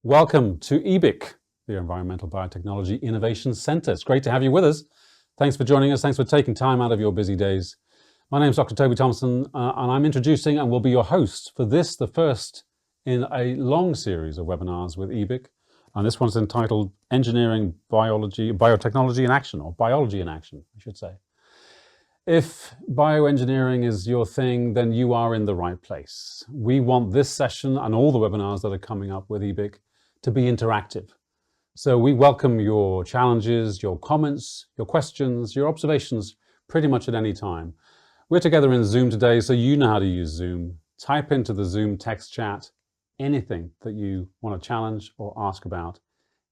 Welcome to EBIC, the Environmental Biotechnology Innovation Centre. It's great to have you with us. Thanks for joining us. Thanks for taking time out of your busy days. My name is Dr. Toby Thompson, and I'm introducing and will be your host for this, the first in a long series of webinars with EBIC. And this one's entitled Engineering, Biotechnology in Action, or Biology in Action, I should say. If bioengineering is your thing, then you are in the right place. We want this session and all the webinars that are coming up with EBIC to be interactive. So we welcome your challenges, your comments, your questions, your observations pretty much at any time. We're together in Zoom today, so you know how to use Zoom. Type into the Zoom text chat anything that you want to challenge or ask about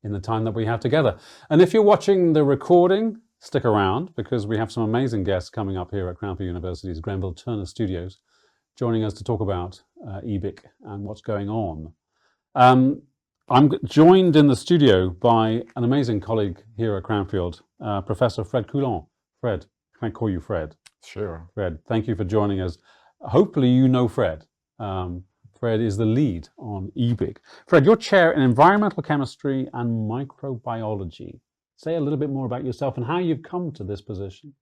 in the time that we have together. And if you're watching the recording, stick around because we have some amazing guests coming up here at Cranfield University's Grenville Turner Studios, joining us to talk about EBIC and what's going on. I'm joined in the studio by an amazing colleague here at Cranfield, Professor Fred Coulon. Fred, can I call you Fred? Sure. Fred, thank you for joining us. Hopefully you know Fred. Fred is the lead on EBIC. Fred, you're chair in environmental chemistry and microbiology. Say a little bit more about yourself and how you've come to this position.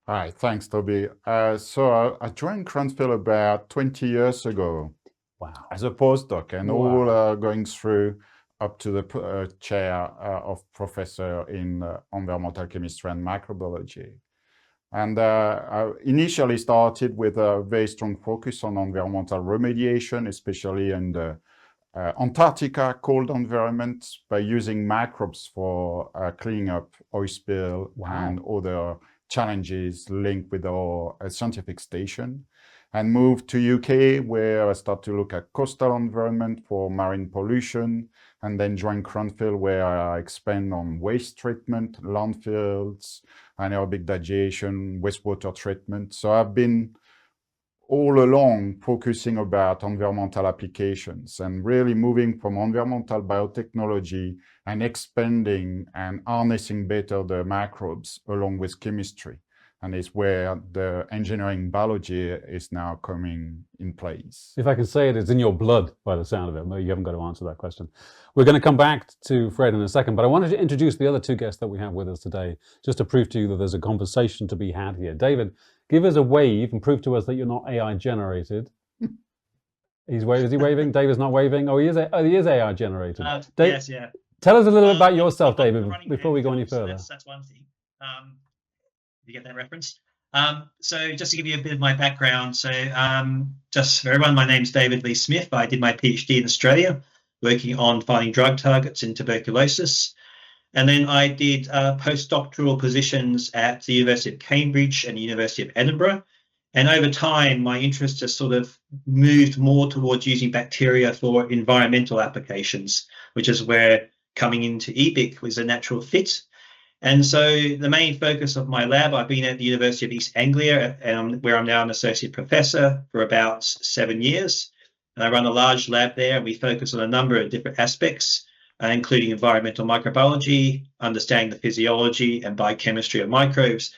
Hi, thanks, Toby. So I joined Cranfield about 20 years ago. Wow. As a postdoc, and all going through up to the chair of professor in environmental chemistry and microbiology. And I initially started with a very strong focus on environmental remediation, especially in the Antarctica cold environment, by using microbes for cleaning up oil spill and other challenges linked with our scientific station. And moved to UK, where I started to look at coastal environment for marine pollution, and then joined Cranfield, where I expand on waste treatment, landfills, anaerobic digestion, wastewater treatment. So I've been all along focusing about environmental applications and really moving from environmental biotechnology and expanding and harnessing better the microbes along with chemistry. And it's where the engineering biology is now coming in place. If I can say it, it's in your blood by the sound of it. No, you haven't got to answer that question. We're going to come back to Fred in a second, but I wanted to introduce the other two guests that we have with us today, just to prove to you that there's a conversation to be had here. David, give us a wave and prove to us that you're not AI generated. He's waving. Is he waving? David's not waving. Oh, he is AI generated. Yes, yeah. Tell us a little bit about yourself, David, before we go any further. So that's one thing. You get that reference? So just to give you a bit of my background, so just for everyone, my name's David Lea-Smith. I did my PhD in Australia, working on finding drug targets in tuberculosis. And then I did postdoctoral positions at the University of Cambridge and the University of Edinburgh. And over time, my interest has sort of moved more towards using bacteria for environmental applications, which is where coming into EBIC was a natural fit. And so the main focus of my lab, I've been at the University of East Anglia, where I'm now an associate professor for about 7 years. And I run a large lab there, and we focus on a number of different aspects, including environmental microbiology, understanding the physiology and biochemistry of microbes,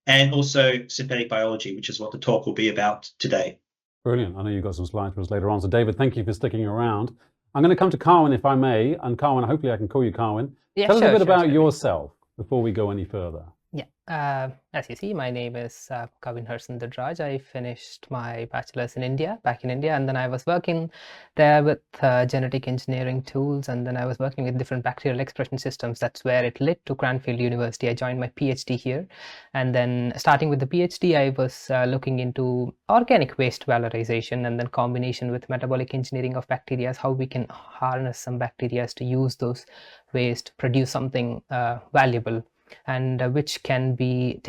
and also synthetic biology, which is what the talk will be about today. Brilliant. I know you've got some slides for us later on. So David, thank you for sticking around. I'm going to come to Kawin, if I may. And Kawin, hopefully I can call you Kawin. Yeah, Tell us a bit about yourself before we go any further. Yeah, as you see, my name is Kawinharsun Dhodduraj. I finished my bachelor's in India, back in India, and then I was working there with genetic engineering tools, and then I was working with different bacterial expression systems. That's where it led to Cranfield University. I joined my PhD here, and then starting with the PhD, I was looking into organic waste valorization and then combination with metabolic engineering of bacteria, how we can harness some bacteria to use those waste, produce something valuable, and which can be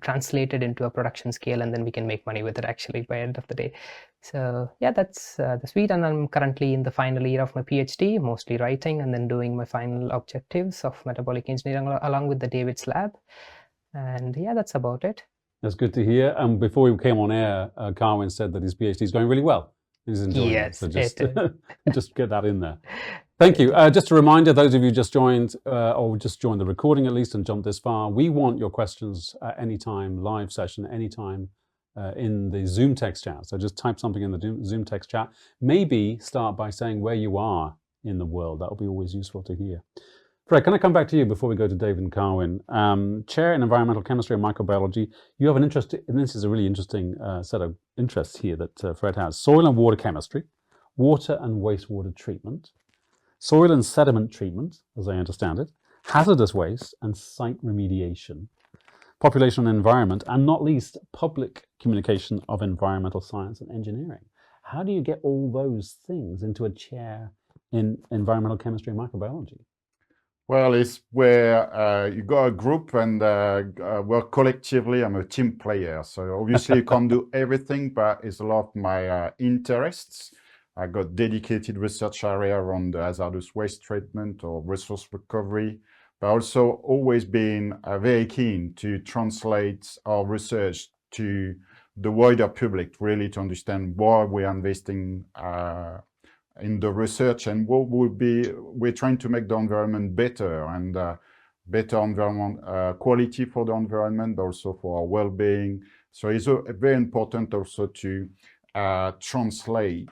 translated into a production scale, and then we can make money with it actually by end of the day. So yeah, that's the suite, and I'm currently in the final year of my PhD, mostly writing and then doing my final objectives of metabolic engineering along with the David's lab. And yeah, that's about it. That's good to hear. And before we came on air, Kawin said that his PhD is going really well. He's enjoying it. So just, just get that in there. Thank you. Just a reminder, those of you just joined, or just joined the recording at least and jumped this far, we want your questions at any time, live session, anytime in the Zoom text chat. So just type something in the Zoom text chat. Maybe start by saying where you are in the world? That would be always useful to hear. Fred, can I come back to you before we go to David and Kawin? Chair in Environmental Chemistry and Microbiology. You have an interest, and this is a really interesting set of interests here that Fred has. Soil and water chemistry, water and wastewater treatment, soil and sediment treatment, as I understand it, hazardous waste and site remediation, population and environment, and not least public communication of environmental science and engineering. How do you get all those things into a chair in environmental chemistry and microbiology? Well, it's where you got a group and work collectively. I'm a team player, so obviously you can't do everything, but it's a lot of my interests. I got dedicated research area around hazardous waste treatment or resource recovery, but also always been very keen to translate our research to the wider public, really to understand why we're investing in the research and what would be, we're trying to make the environment better and better environment quality for the environment, but also for our well-being. So it's very important also to translate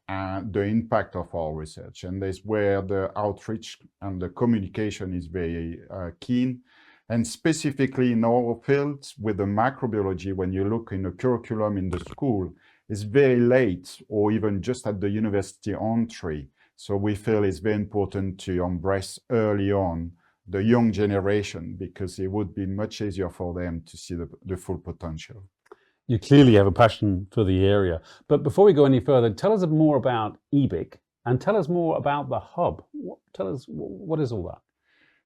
the impact of our research, and that's where the outreach and the communication is very keen. And specifically in our field with the microbiology, when you look in the curriculum in the school, it's very late or even just at the university entry. So we feel it's very important to embrace early on the young generation, because it would be much easier for them to see the full potential. You clearly have a passion for the area. But before we go any further, tell us more about EBIC and tell us more about the hub. Tell us, what is all that?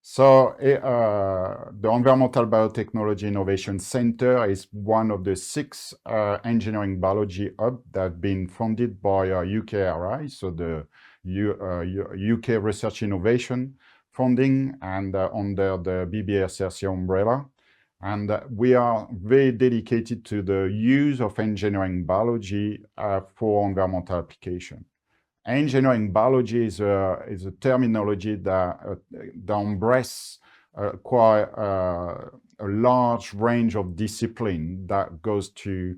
So the Environmental Biotechnology Innovation Center is one of the 6 engineering biology hubs that have been funded by UKRI, so the UK Research Innovation Funding, and under the BBSRC umbrella. And we are very dedicated to the use of engineering biology for environmental application. Engineering biology is a terminology that embraces quite a large range of discipline that goes to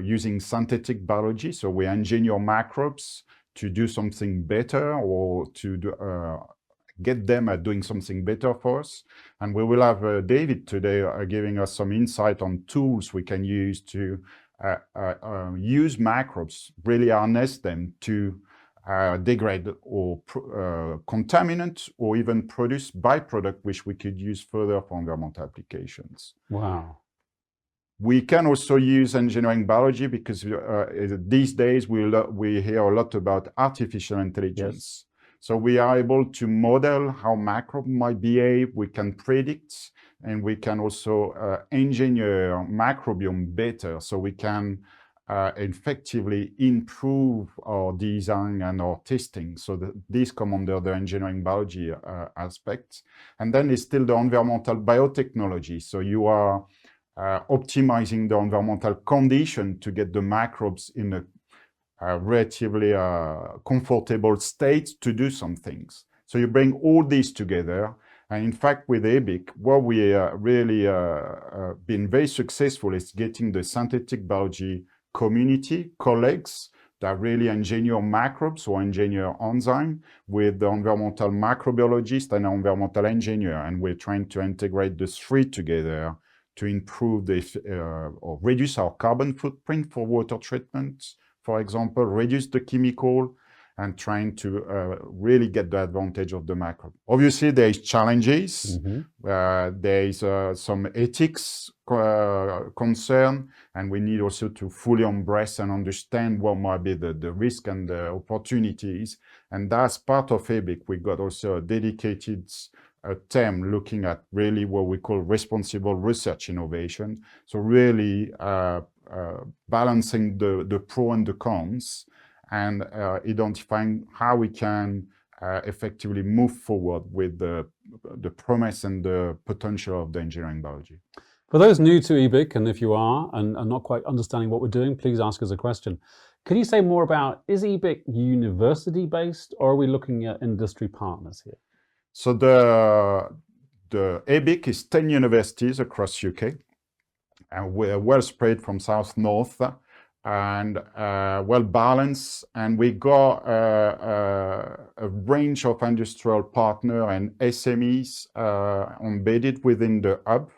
using synthetic biology. So we engineer microbes to do something better or to get them at doing something better for us. And we will have David today giving us some insight on tools we can use to use microbes, really harness them to degrade or contaminant or even produce byproduct which we could use further for environmental applications. Wow. We can also use engineering biology because these days we hear a lot about artificial intelligence. Yes. So we are able to model how microbes might behave, we can predict, and we can also engineer microbiome better, so we can effectively improve our design and our testing. So these come under the engineering biology aspect. And then it's still the environmental biotechnology. So you are optimizing the environmental condition to get the microbes in a relatively comfortable state to do some things. So you bring all these together. And in fact, with EBIC, what we really been very successful is getting the synthetic biology community, colleagues that really engineer microbes or engineer enzyme with the environmental microbiologist and environmental engineer. And we're trying to integrate the 3 together to improve or reduce our carbon footprint for water treatment, for example, reduce the chemical, and trying to really get the advantage of the microbe. Obviously, there is challenges. Mm-hmm. There is some ethics concern, and we need also to fully embrace and understand what might be the risk and the opportunities. And that's part of EBIC. We got also a dedicated team looking at really what we call responsible research innovation. So really balancing the pro and the cons, and identifying how we can effectively move forward with the promise and the potential of the engineering biology. For those new to EBIC, and if you are and not quite understanding what we're doing, please ask us a question. Can you say more about, is EBIC university-based, or are we looking at industry partners here? So the EBIC is 10 universities across UK, and we're well spread from south north. and well balanced. And we got a range of industrial partners and SMEs embedded within the hub.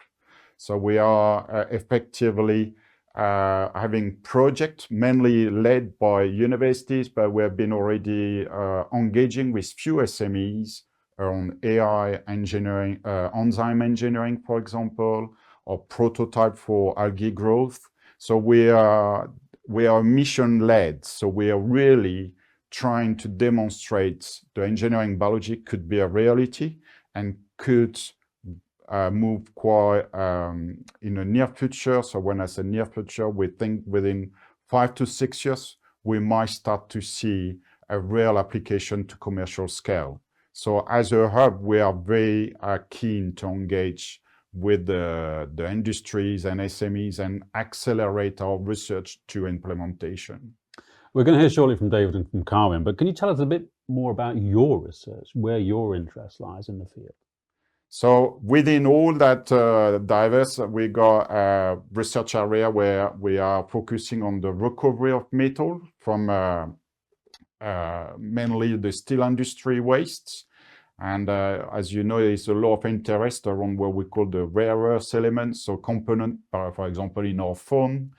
So we are effectively having projects mainly led by universities, but we have been already engaging with few SMEs around AI engineering, enzyme engineering, for example, or prototype for algae growth. So we are mission-led. So we are really trying to demonstrate the engineering biology could be a reality and could move quite in the near future. So when I say near future, we think within 5 to 6 years, we might start to see a real application to commercial scale. So as a hub, we are very keen to engage with the industries and SMEs and accelerate our research to implementation. We're going to hear shortly from David and from Kawin, but can you tell us a bit more about your research, where your interest lies in the field? So within all that diverse, we got a research area where we are focusing on the recovery of metal from mainly the steel industry wastes. And as you know, there's a lot of interest around what we call the rare earth elements, so component, for example, in our phone.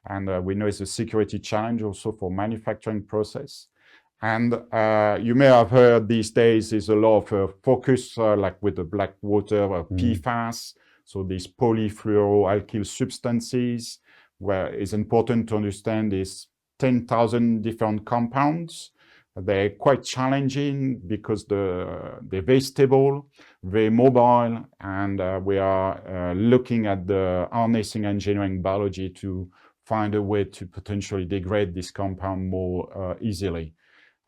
And we know it's a security challenge also for manufacturing process. And you may have heard these days is a lot of focus, like with the black water, PFAS, so these polyfluoroalkyl substances, where it's important to understand is 10,000 different compounds. They're quite challenging because they're very stable, very mobile, and we are looking at the harnessing engineering biology to find a way to potentially degrade this compound more easily.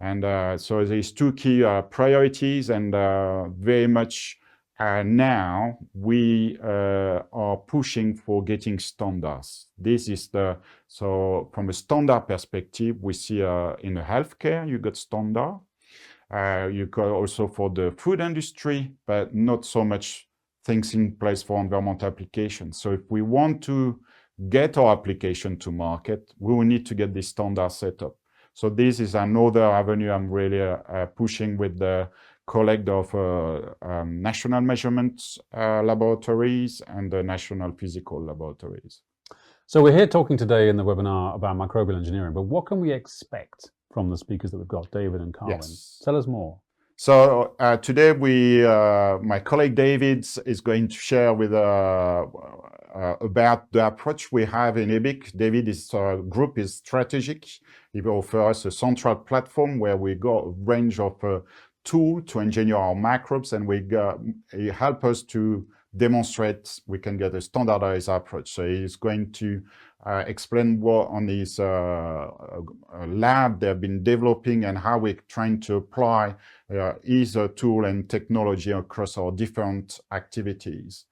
And so there's two key priorities, and very much now we are pushing for getting standards. This is so from a standard perspective, we see in the healthcare, you got standard. You got also for the food industry, but not so much things in place for environmental applications. So if we want to get our application to market, we will need to get this standard set up. So this is another avenue I'm really pushing with the colleague of national measurements laboratories and the national physical laboratories. So we're here talking today in the webinar about microbial engineering, but what can we expect from the speakers that we've got, David and Kawin? Yes. Tell us more. So today my colleague David is going to share with about the approach we have in EBIC. David's group is strategic. He offers a central platform where we got a range of tools to engineer our microbes, and he helps us to demonstrate we can get a standardized approach. So he's going to explain what on his lab they've been developing and how we're trying to apply his tool and technology across our different activities.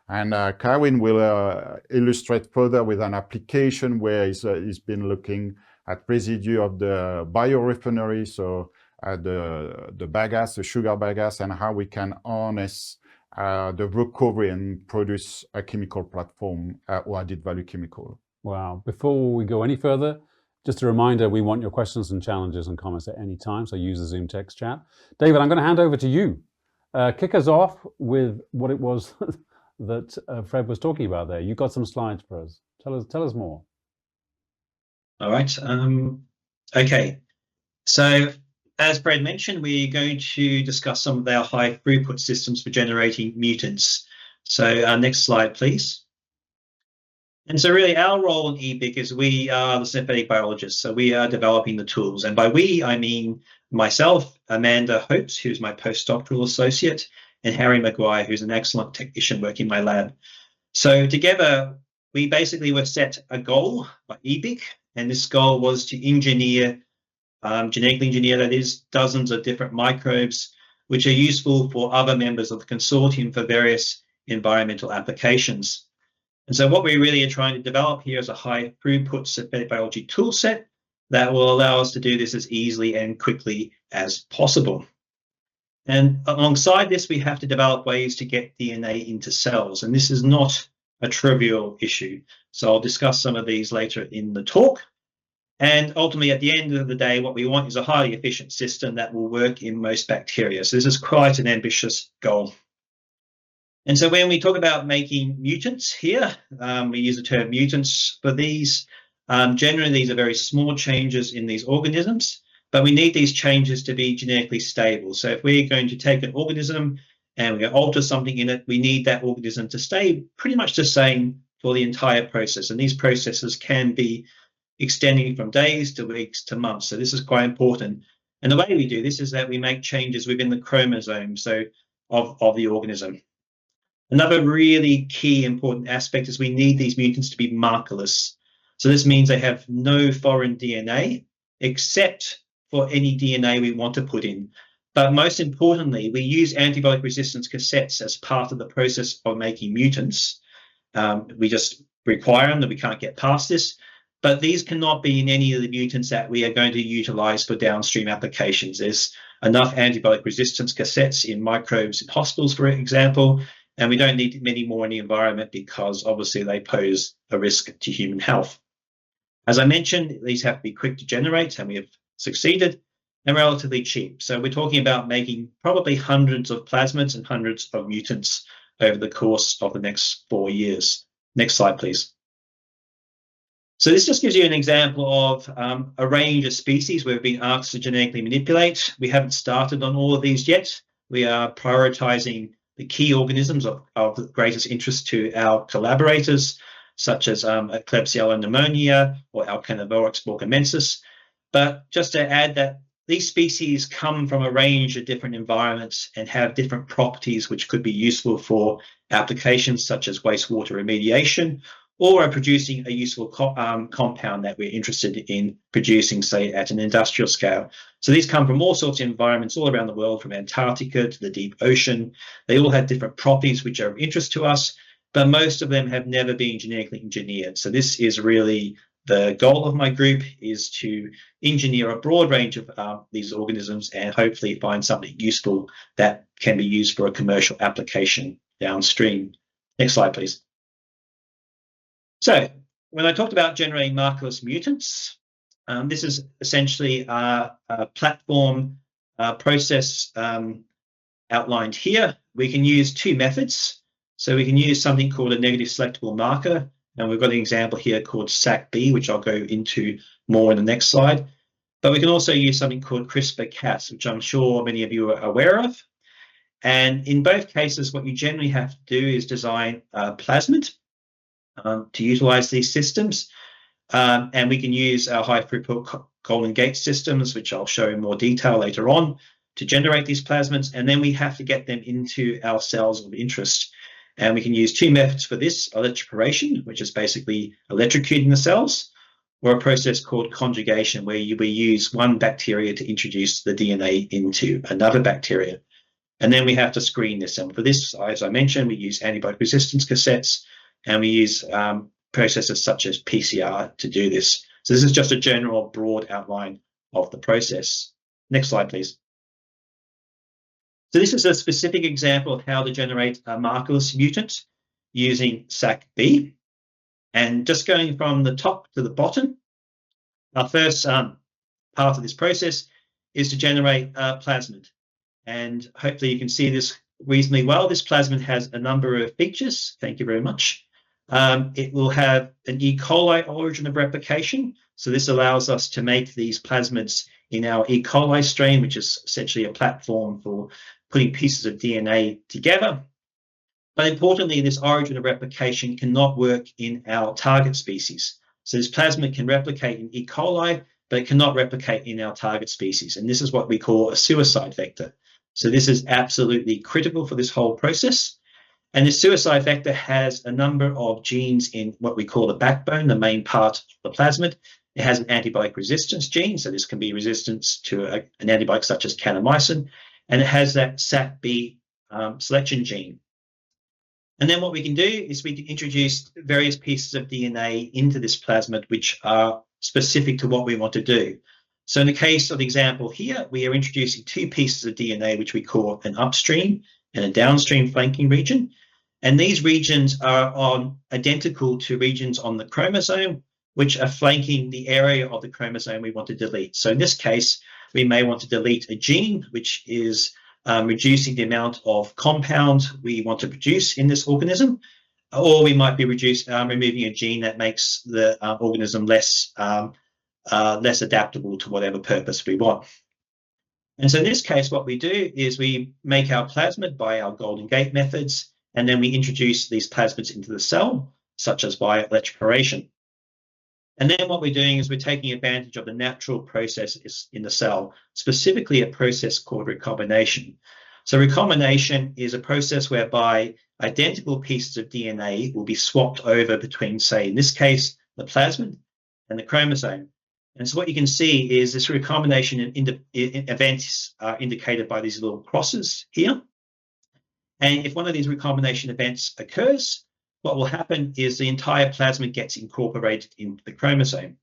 And Kawin will illustrate further with an application where he's been looking at residue of the biorefinery, so the bagasse, the sugar bagasse, and how we can harness the recovery and produce a chemical platform or added value chemical. Wow. Before we go any further, just a reminder, we want your questions and challenges and comments at any time, so use the Zoom text chat. David, I'm going to hand over to you. Kick us off with what it was that Fred was talking about there. You got some slides for us. Tell us more. All right. Okay. So as Fred mentioned, we're going to discuss some of our high throughput systems for generating mutants. So next slide, please. And so really our role in EBIC is we are the synthetic biologists. So we are developing the tools. And by we, I mean myself, Amanda Hopes, who's my postdoctoral associate, and Harry Maguire, who's an excellent technician working in my lab. So together, we basically were set a goal by EBIC, and this goal was to engineer, genetically engineer, that is, dozens of different microbes, which are useful for other members of the consortium for various environmental applications. And so what we really are trying to develop here is a high throughput synthetic biology tool set that will allow us to do this as easily and quickly as possible. And alongside this, we have to develop ways to get DNA into cells. And this is not a trivial issue. So I'll discuss some of these later in the talk. And ultimately, at the end of the day, what we want is a highly efficient system that will work in most bacteria. So this is quite an ambitious goal. And so when we talk about making mutants here, we use the term mutants for these. Generally, these are very small changes in these organisms, but we need these changes to be genetically stable. So if we're going to take an organism and we're going to alter something in it, we need that organism to stay pretty much the same for the entire process. And these processes can be extending from days to weeks to months. So this is quite important. And the way we do this is that we make changes within the chromosome of the organism. Another really key important aspect is we need these mutants to be markerless. So this means they have no foreign DNA except for any DNA we want to put in. But most importantly, we use antibiotic resistance cassettes as part of the process of making mutants. We just require them, that we can't get past this. But these cannot be in any of the mutants that we are going to utilize for downstream applications. There's enough antibiotic resistance cassettes in microbes in hospitals, for example, and we don't need many more in the environment because obviously they pose a risk to human health. As I mentioned, these have to be quick to generate, and we have succeeded, and relatively cheap. So we're talking about making probably hundreds of plasmids and hundreds of mutants over the course of the next 4 years. Next slide, please. So this just gives you an example of a range of species we've been asked to genetically manipulate. We haven't started on all of these yet. We are prioritizing the key organisms of the greatest interest to our collaborators, such as Klebsiella pneumonia or Alcanovorax borkamensis. But just to add that these species come from a range of different environments and have different properties which could be useful for applications such as wastewater remediation, or are producing a useful compound that we're interested in producing, say, at an industrial scale. So these come from all sorts of environments all around the world, from Antarctica to the deep ocean. They all have different properties which are of interest to us, but most of them have never been genetically engineered. So this is really the goal of my group, is to engineer a broad range of these organisms and hopefully find something useful that can be used for a commercial application downstream. Next slide, please. So when I talked about generating markerless mutants, this is essentially a platform process outlined here. We can use two methods. So we can use something called a negative selectable marker, and we've got an example here called SAC-B, which I'll go into more in the next slide. But we can also use something called CRISPR-Cas, which I'm sure many of you are aware of. And in both cases, what you generally have to do is design a plasmid to utilize these systems. And we can use our high throughput Golden Gate systems, which I'll show in more detail later on, to generate these plasmids. And then we have to get them into our cells of interest. And we can use two methods for this: electroporation, which is basically electrocuting the cells, or a process called conjugation, where we use one bacteria to introduce the DNA into another bacteria. And then we have to screen this. And for this, as I mentioned, we use antibiotic resistance cassettes, and we use processes such as PCR to do this. So this is just a general broad outline of the process. Next slide, please. So this is a specific example of how to generate a markerless mutant using SAC-B. And just going from the top to the bottom, our first part of this process is to generate a plasmid. And hopefully you can see this reasonably well. This plasmid has a number of features. Thank you very much. It will have an E. coli origin of replication. So this allows us to make these plasmids in our E. coli strain, which is essentially a platform for putting pieces of DNA together. But importantly, this origin of replication cannot work in our target species. So this plasmid can replicate in E. coli, but it cannot replicate in our target species. And this is what we call a suicide vector. So this is absolutely critical for this whole process. And this suicide vector has a number of genes in what we call the backbone, the main part of the plasmid. It has an antibiotic resistance gene, so this can be resistance to an antibiotic such as kanamycin, and it has that SAC-B selection gene. And then what we can do is we can introduce various pieces of DNA into this plasmid which are specific to what we want to do. So in the case of the example here, we are introducing two pieces of DNA which we call an upstream and a downstream flanking region. And these regions are identical to regions on the chromosome, which are flanking the area of the chromosome we want to delete. So in this case, we may want to delete a gene which is reducing the amount of compound we want to produce in this organism, or we might be removing a gene that makes the organism less adaptable to whatever purpose we want. And so in this case, what we do is we make our plasmid by our Golden Gate methods, and then we introduce these plasmids into the cell, such as by electroporation. And then what we're doing is we're taking advantage of the natural processes in the cell, specifically a process called recombination. So recombination is a process whereby identical pieces of DNA will be swapped over between, say, in this case, the plasmid and the chromosome. And so what you can see is this recombination events are indicated by these little crosses here. And if one of these recombination events occurs, what will happen is the entire plasmid gets incorporated into the chromosome.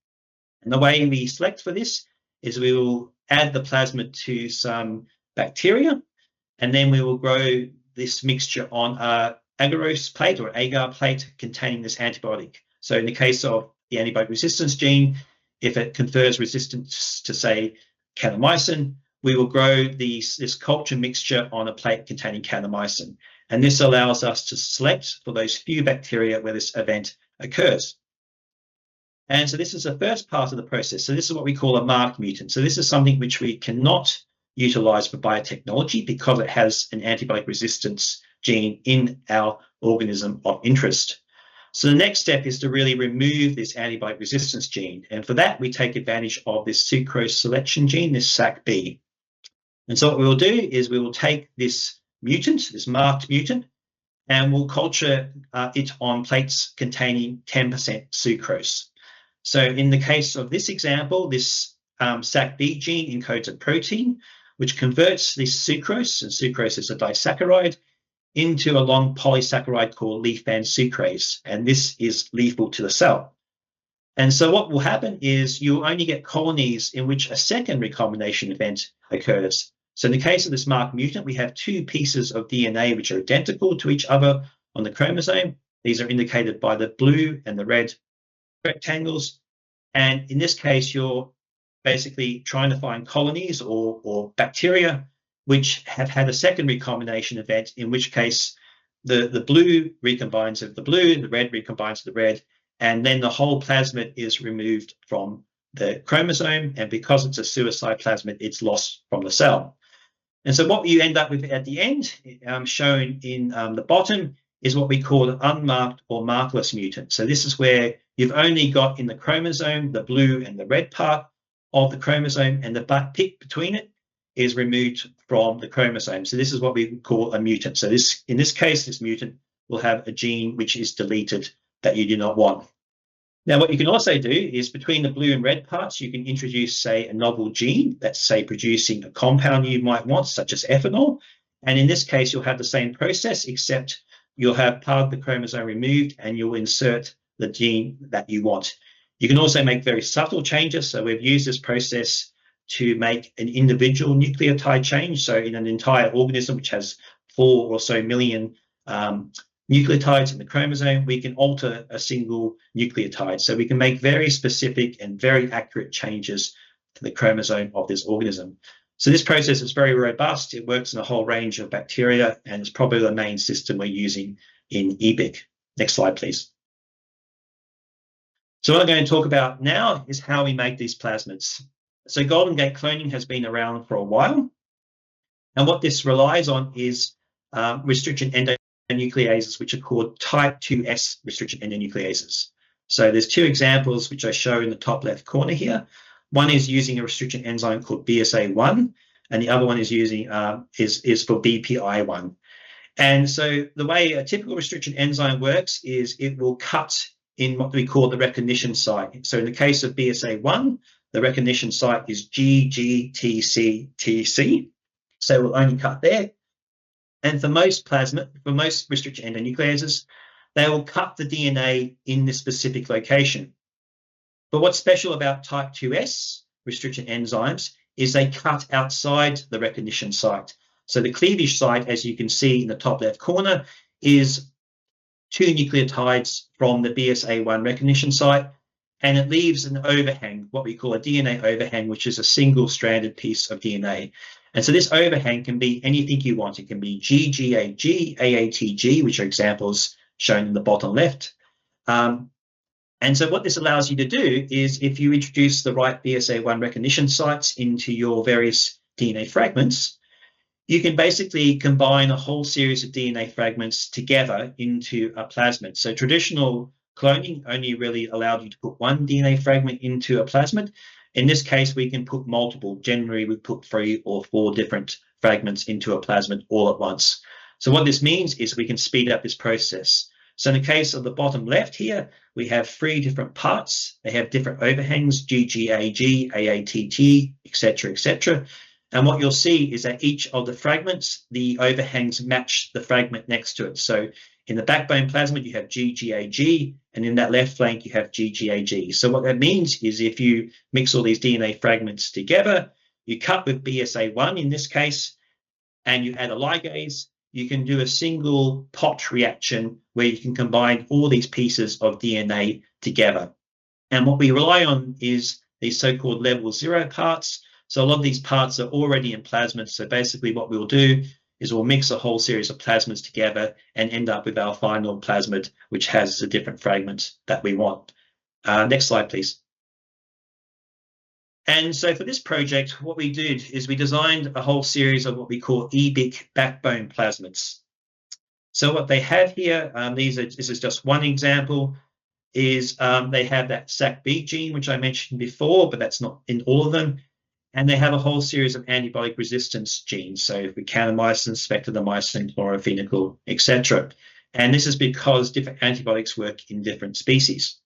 And the way we select for this is we will add the plasmid to some bacteria, and then we will grow this mixture on an agarose plate or agar plate containing this antibiotic. So in the case of the antibiotic resistance gene, if it confers resistance to, say, kanamycin, we will grow this culture mixture on a plate containing kanamycin. And this allows us to select for those few bacteria where this event occurs. And so this is the first part of the process. So this is what we call a marked mutant. So this is something which we cannot utilize for biotechnology because it has an antibiotic resistance gene in our organism of interest. So the next step is to really remove this antibiotic resistance gene. And for that, we take advantage of this sucrose selection gene, this SACB. And so what we will do is we will take this mutant, this marked mutant, and we'll culture it on plates containing 10% sucrose. So in the case of this example, this SACB gene encodes a protein which converts this sucrose, and sucrose is a disaccharide, into a long polysaccharide called leaf-band sucrase, and this is lethal to the cell. And so what will happen is you'll only get colonies in which a second recombination event occurs. So in the case of this marked mutant, we have two pieces of DNA which are identical to each other on the chromosome. These are indicated by the blue and the red rectangles. And in this case, you're basically trying to find colonies or bacteria which have had a second recombination event, in which case the blue recombines with the blue, the red recombines with the red, and then the whole plasmid is removed from the chromosome. And because it's a suicide plasmid, it's lost from the cell. And so what you end up with at the end, shown in the bottom, is what we call an unmarked or markless mutant. So this is where you've only got in the chromosome the blue and the red part of the chromosome, and the bit between it is removed from the chromosome. So this is what we call a mutant. So this, in this case, this mutant will have a gene which is deleted that you do not want. Now, what you can also do is between the blue and red parts, you can introduce, say, a novel gene that's, say, producing a compound you might want, such as ethanol. And in this case, you'll have the same process, except you'll have part of the chromosome removed and you'll insert the gene that you want. You can also make very subtle changes. So we've used this process to make an individual nucleotide change. So in an entire organism, which has 4 or so million nucleotides in the chromosome, we can alter a single nucleotide. So we can make very specific and very accurate changes to the chromosome of this organism. So this process is very robust. It works in a whole range of bacteria, and it's probably the main system we're using in EBIC. Next slide, please. So what I'm going to talk about now is how we make these plasmids. So Golden Gate cloning has been around for a while. And what this relies on is restriction endonucleases, which are called type 2S restriction endonucleases. So there's two examples which I show in the top left corner here. One is using a restriction enzyme called BSA1, and the other one is using is for BPI1. And so the way a typical restriction enzyme works is it will cut in what we call the recognition site. So in the case of BSA1, the recognition site is GGTCTC. So we'll only cut there. And for most plasmid, for most restriction endonucleases, they will cut the DNA in this specific location. But what's special about type 2S restriction enzymes is they cut outside the recognition site. So the cleavage site, as you can see in the top left corner, is 2 nucleotides from the BSA1 recognition site. and it leaves an overhang, what we call a DNA overhang, which is a single-stranded piece of DNA. And so this overhang can be anything you want. It can be GGAG, AATG, which are examples shown in the bottom left. And so what this allows you to do is, if you introduce the right BSA1 recognition sites into your various DNA fragments, you can basically combine a whole series of DNA fragments together into a plasmid. So traditional cloning only really allowed you to put one DNA fragment into a plasmid. In this case, we can put multiple. Generally, we put 3 or 4 different fragments into a plasmid all at once. So what this means is we can speed up this process. So in the case of the bottom left here, we have 3 different parts. They have different overhangs, GGAG, AATT, etc., etc. And what you'll see is that each of the fragments, the overhangs match the fragment next to it. So in the backbone plasmid, you have GGAG, and in that left flank, you have GGAG. So what that means is if you mix all these DNA fragments together, you cut with BSA1 in this case, and you add a ligase, you can do a single pot reaction where you can combine all these pieces of DNA together. And what we rely on is these so-called level 0 parts. So a lot of these parts are already in plasmids. So basically what we'll do is we'll mix a whole series of plasmids together and end up with our final plasmid, which has the different fragments that we want. Next slide, please. And so for this project, what we did is we designed a whole series of what we call EBIC backbone plasmids. So what they have here, this is just one example, is they have that SACB gene, which I mentioned before, but that's not in all of them. And they have a whole series of antibiotic resistance genes. So vancomycin, spectramycin, chloramphenicol, etc. And this is because different antibiotics work in different species.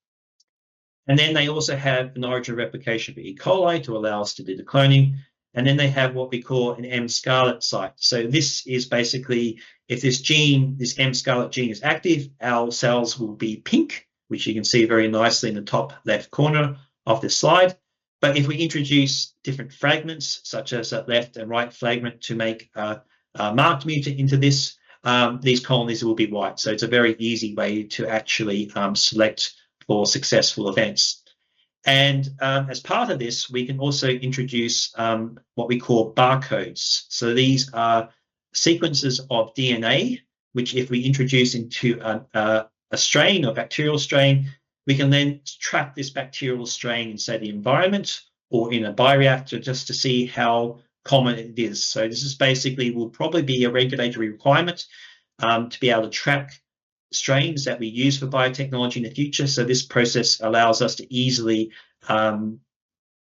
And then they also have an origin replication for E. coli to allow us to do the cloning. And then they have what we call an M scarlet site. So this is basically, if this gene, this M scarlet gene is active, our cells will be pink, which you can see very nicely in the top left corner of this slide. But if we introduce different fragments, such as a left and right fragment, to make a marked mutant into this, these colonies will be white. So it's a very easy way to actually select for successful events. And as part of this, we can also introduce what we call barcodes. So these are sequences of DNA, which if we introduce into a strain or bacterial strain, we can then track this bacterial strain in, say, the environment or in a bioreactor just to see how common it is. So this is basically, will probably be a regulatory requirement to be able to track strains that we use for biotechnology in the future. So this process allows us to easily do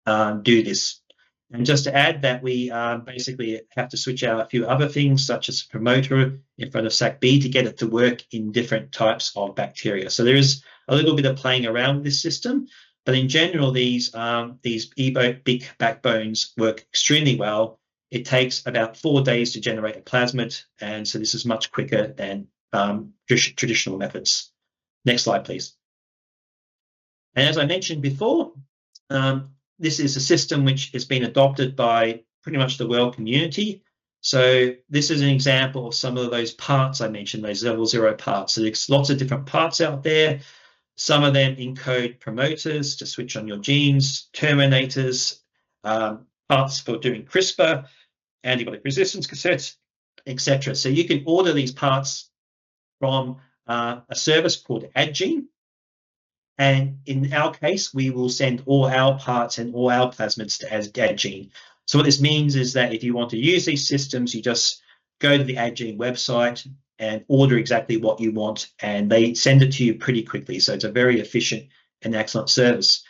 this. And just to add that we basically have to switch out a few other things, such as a promoter in front of SACB to get it to work in different types of bacteria. So there is a little bit of playing around with this system, but in general, these EBIC backbones work extremely well. It takes about 4 days to generate a plasmid, and so this is much quicker than traditional methods. Next slide, please. And as I mentioned before, this is a system which has been adopted by pretty much the world community. So this is an example of some of those parts I mentioned, those level 0 parts. So there's lots of different parts out there. Some of them encode promoters to switch on your genes, terminators, parts for doing CRISPR, antibiotic resistance cassettes, etc. So you can order these parts from a service called AdGene. And in our case, we will send all our parts and all our plasmids to AdGene. So what this means is that if you want to use these systems, you just go to the AdGene website and order exactly what you want, and they send it to you pretty quickly. So it's a very efficient and excellent service.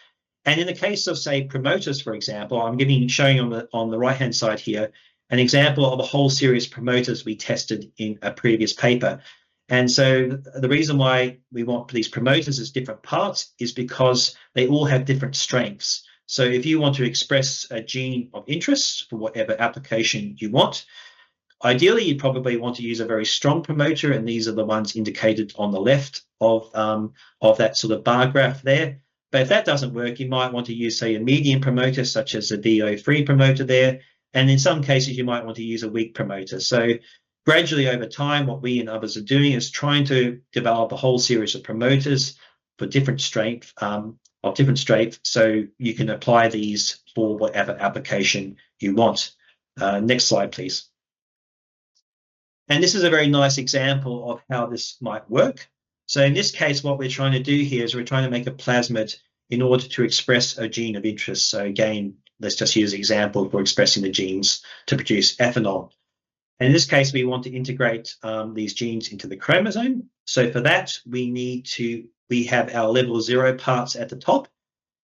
And in the case of, say, promoters, for example, I'm showing on the right-hand side here an example of a whole series of promoters we tested in a previous paper. And so the reason why we want these promoters as different parts is because they all have different strengths. So if you want to express a gene of interest for whatever application you want, ideally you probably want to use a very strong promoter, and these are the ones indicated on the left of that sort of bar graph there. But if that doesn't work, you might want to use, say, a medium promoter, such as a DO3 promoter there. And in some cases, you might want to use a weak promoter. So gradually over time, what we and others are doing is trying to develop a whole series of promoters for different strength of different strength, so you can apply these for whatever application you want. Next slide, please. And this is a very nice example of how this might work. So in this case, what we're trying to do here is we're trying to make a plasmid in order to express a gene of interest. So again, let's just use an example for expressing the genes to produce ethanol. And in this case, we want to integrate these genes into the chromosome. So for that, we have our level 0 parts at the top.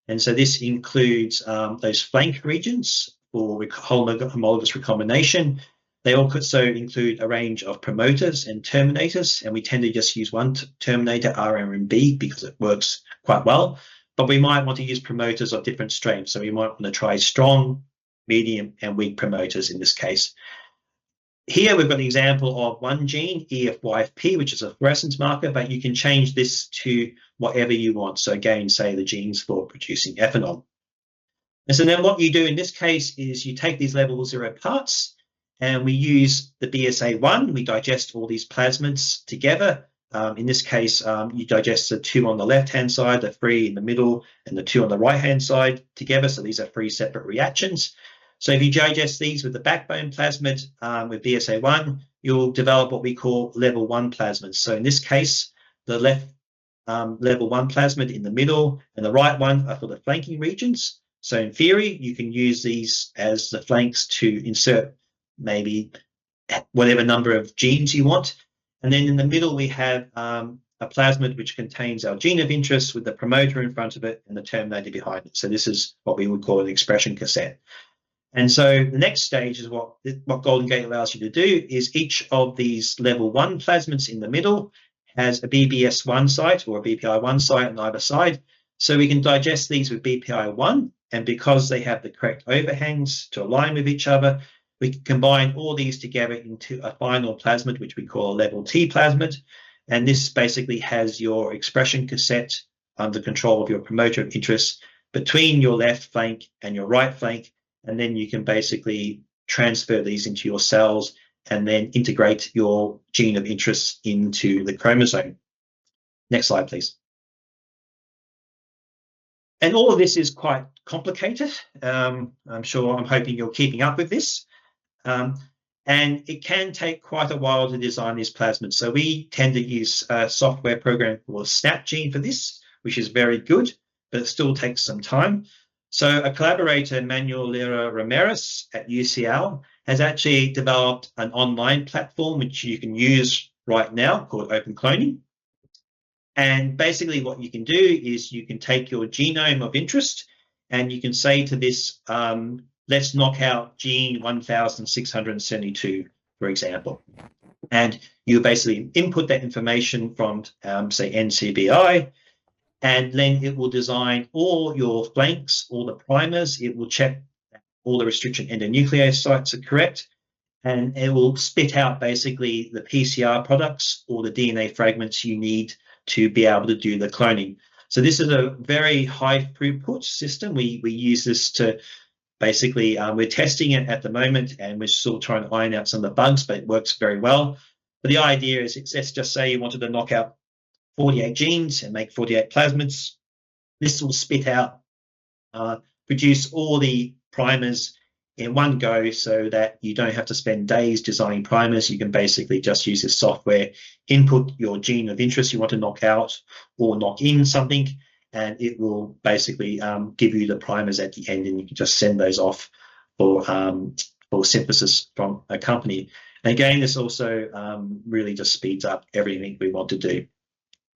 And so this includes those flank regions for homologous recombination. They also include a range of promoters and terminators, and we tend to just use one terminator, RMB, because it works quite well. But we might want to use promoters of different strengths. So we might want to try strong, medium, and weak promoters in this case. Here we've got an example of one gene, EFYFP, which is a fluorescence marker, but you can change this to whatever you want. So again, say the genes for producing ethanol. And so then what you do in this case is you take these level 0 parts, and we use the BSA1. We digest all these plasmids together. In this case, you digest the 2 on the left-hand side, the 3 in the middle, and the 2 on the right-hand side together. So these are 3 separate reactions. So if you digest these with the backbone plasmid with BSA1, you'll develop what we call level 1 plasmids. So in this case, the left level 1 plasmid in the middle and the right one are for the flanking regions. So in theory, you can use these as the flanks to insert maybe whatever number of genes you want. And then in the middle, we have a plasmid which contains our gene of interest with the promoter in front of it and the terminator behind it. So this is what we would call an expression cassette. And so the next stage is what Golden Gate allows you to do is each of these level 1 plasmids in the middle has a BBS1 site or a BPI1 site on either side. So we can digest these with BPI1, and because they have the correct overhangs to align with each other, we can combine all these together into a final plasmid, which we call a level T plasmid. And this basically has your expression cassette under control of your promoter of interest between your left flank and your right flank. And then you can basically transfer these into your cells and then integrate your gene of interest into the chromosome. Next slide, please. And all of this is quite complicated. I'm hoping you're keeping up with this. And it can take quite a while to design these plasmids. So we tend to use a software program called SnapGene for this, which is very good, but it still takes some time. So a collaborator, Manuel Lera Ramirez at UCL, has actually developed an online platform which you can use right now called Open Cloning. And basically what you can do is you can take your genome of interest and you can say to this, let's knock out gene 1672, for example. And you basically input that information from, say, NCBI, and then it will design all your flanks, all the primers. It will check all the restriction endonuclease sites are correct, and it will spit out basically the PCR products or the DNA fragments you need to be able to do the cloning. So this is a very high throughput system. We use this to basically, we're testing it at the moment and we're still trying to iron out some of the bugs, but it works very well. But the idea is, let's just say you wanted to knock out 48 genes and make 48 plasmids. This will spit out, produce all the primers in one go so that you don't have to spend days designing primers. You can basically just use this software, input your gene of interest you want to knock out or knock in something, and it will basically give you the primers at the end, and you can just send those off for synthesis from a company. And again, this also really just speeds up everything we want to do.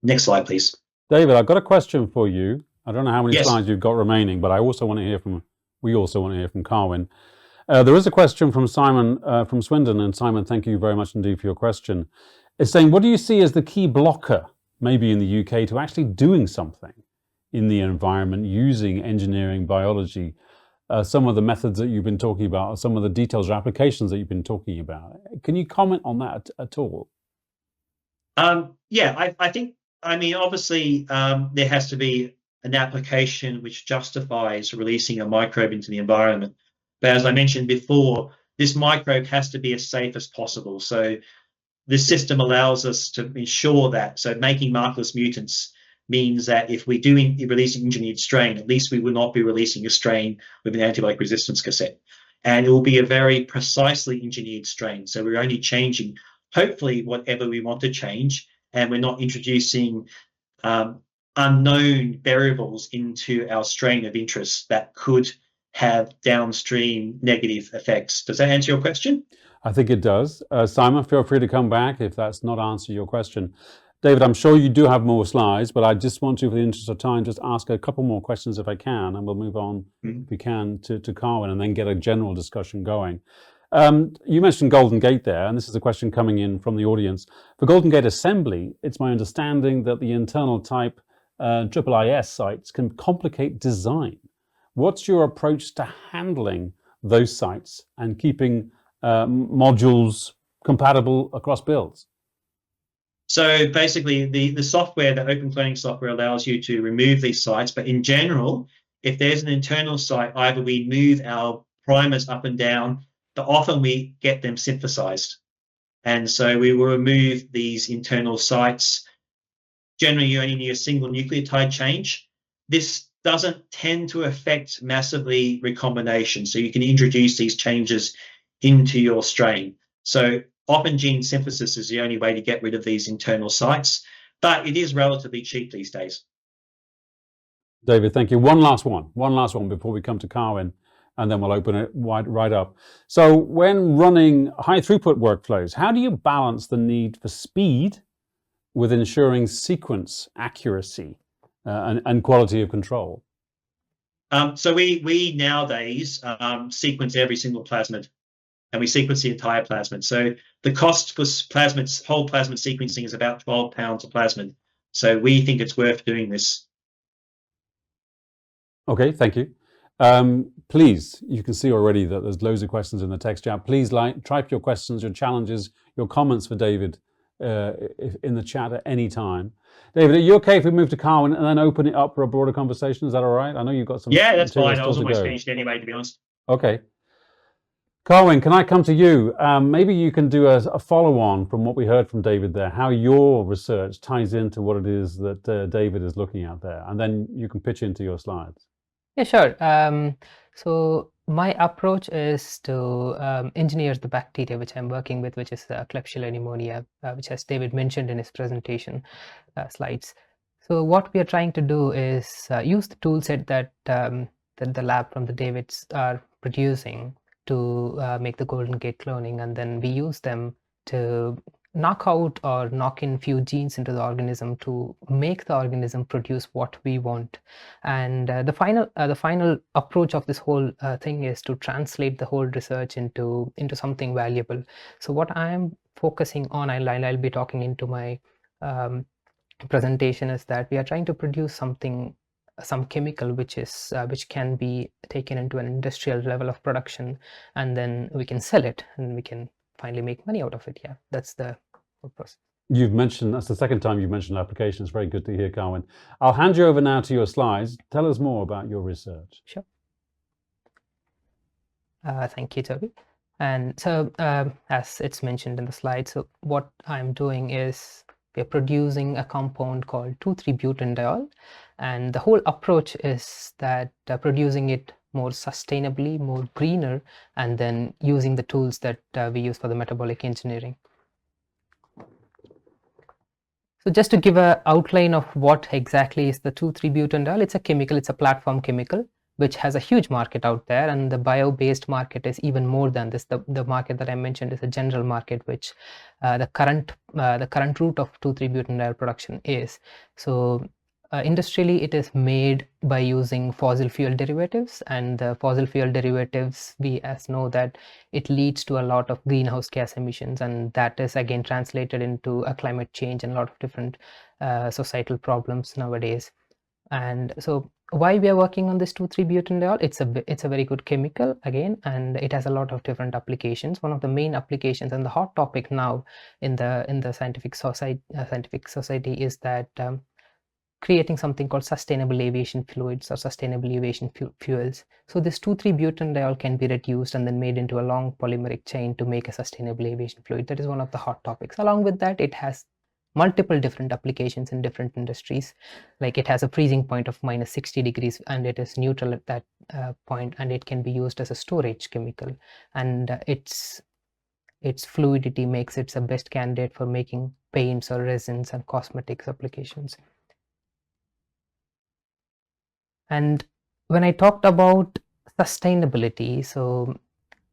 Next slide, please. David, I've got a question for you. I don't know how many Yes. slides you've got remaining, but we also want to hear from Kawin. There is a question from Simon from Swindon, and Simon, thank you very much indeed for your question. It's saying, what do you see as the key blocker, maybe in the UK, to actually doing something in the environment using engineering, biology, some of the methods that you've been talking about, some of the details or applications that you've been talking about? Can you comment on that at all? Yeah, I think, obviously, there has to be an application which justifies releasing a microbe into the environment. But as I mentioned before, this microbe has to be as safe as possible. So this system allows us to ensure that, so making markerless mutants, means that if we do release an engineered strain, at least we will not be releasing a strain with an antibiotic resistance cassette. And it will be a very precisely engineered strain. So we're only changing, hopefully, whatever we want to change, and we're not introducing unknown variables into our strain of interest that could have downstream negative effects. Does that answer your question? I think it does. Simon, feel free to come back if that's not answer your question. David, I'm sure you do have more slides, but I just want to, for the interest of time, just ask a couple more questions if I can, and we'll move on, if we can, to Kawin, and then get a general discussion going. You mentioned Golden Gate there, and this is a question coming in from the audience. For Golden Gate assembly, it's my understanding that the internal type IIIS sites can complicate design. What's your approach to handling those sites and keeping modules compatible across builds? So basically, the software, the open cloning software, allows you to remove these sites. But in general, if there's an internal site, either we move our primers up and down, but often we get them synthesized. And so we will remove these internal sites. Generally, you only need a single nucleotide change. This doesn't tend to affect massively recombination. So you can introduce these changes into your strain. So often gene synthesis is the only way to get rid of these internal sites, but it is relatively cheap these days. David, thank you. One last one before we come to Kawin, and then we'll open it right up. So when running high throughput workflows, how do you balance the need for speed with ensuring sequence accuracy and quality of control? So we nowadays sequence every single plasmid, and we sequence the entire plasmid. So the cost for plasmids, whole plasmid sequencing is about £12 a plasmid. So we think it's worth doing this. Okay, thank you. Please, you can see already that there's loads of questions in the text chat. Please type your questions, your challenges, your comments for David in the chat at any time. David, are you okay if we move to Kawin and then open it up for a broader conversation? Is that all right? I know you've got some. Yeah, that's fine. I was almost finished anyway, to be honest. Okay. Kawin, can I come to you? Maybe you can do a follow-on from what we heard from David there, how your research ties into what it is that David is looking at there, and then you can pitch into your slides. Yeah, sure. So my approach is to engineer the bacteria which I'm working with, which is Klebsiella pneumonia, which as David mentioned in his presentation slides. So what we are trying to do is use the tool set that the lab from the Davids are producing to make the Golden Gate cloning, and then we use them to knock out or knock in few genes into the organism to make the organism produce what we want. And the final approach of this whole thing is to translate the whole research into something valuable. So what I am focusing on, I'll be talking into my presentation, is that we are trying to produce some chemical which can be taken into an industrial level of production, and then we can sell it and we can finally make money out of it. Yeah, that's the whole process. You've mentioned, that's the second time you've mentioned application. It's very good to hear, Kawin. I'll hand you over now to your slides. Tell us more about your research. Sure. Thank you, Toby. And so as it's mentioned in the slide, so what I'm doing is we're producing a compound called 2,3-butanediol, and the whole approach is that producing it more sustainably, more greener, and then using the tools that we use for the metabolic engineering. So just to give an outline of what exactly is the 2,3-butanediol, it's a chemical, it's a platform chemical which has a huge market out there, and the bio-based market is even more than this. The market that I mentioned is a general market, which the current route of 2,3-butanediol production is. So industrially, it is made by using fossil fuel derivatives, and the fossil fuel derivatives, we know that it leads to a lot of greenhouse gas emissions, and that is again translated into a climate change and a lot of different societal problems nowadays. And so why we are working on this 2,3-butanediol, it's a very good chemical again, and it has a lot of different applications. One of the main applications and the hot topic now in the scientific society is that creating something called sustainable aviation fluids or sustainable aviation fuels. So this 2,3-butanediol can be reduced and then made into a long polymeric chain to make a sustainable aviation fluid. That is one of the hot topics. Along with that, it has multiple different applications in different industries. Like it has a freezing point of -60 degrees and it is neutral at that point, and it can be used as a storage chemical, and its fluidity makes it the best candidate for making paints or resins and cosmetics applications. And when I talked about sustainability, so